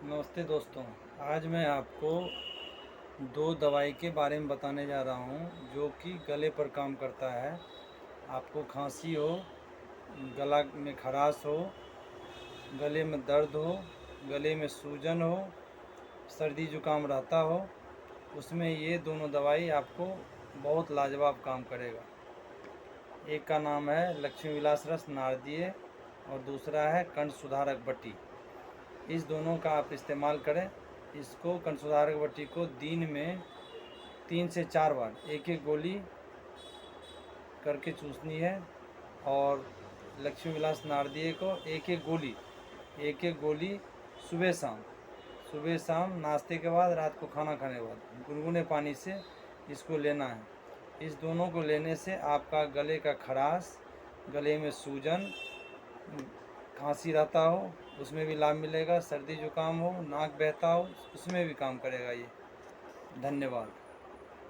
नमस्ते दोस्तों। आज मैं आपको दो दवाई के बारे में बताने जा रहा हूँ जो कि गले पर काम करता है। आपको खांसी हो, गला में खराश हो, गले में दर्द हो, गले में सूजन हो, सर्दी जुकाम रहता हो, उसमें ये दोनों दवाई आपको बहुत लाजवाब काम करेगा। एक का नाम है लक्ष्मी विलास रस नारदीय और दूसरा है कंठ सुधारक बटी। इस दोनों का आप इस्तेमाल करें। इसको कंठ सुधारक बटी को दिन में 3 से 4 बार एक एक गोली करके चूसनी है और लक्ष्मी विलास नारदीय को एक एक गोली सुबह शाम नाश्ते के बाद, रात को खाना खाने के बाद गुनगुने पानी से इसको लेना है। इस दोनों को लेने से आपका गले का खराश, गले में सूजन, खांसी रहता हो उसमें भी लाभ मिलेगा, सर्दी जुकाम हो, नाक बहता हो उसमें भी काम करेगा ये। धन्यवाद।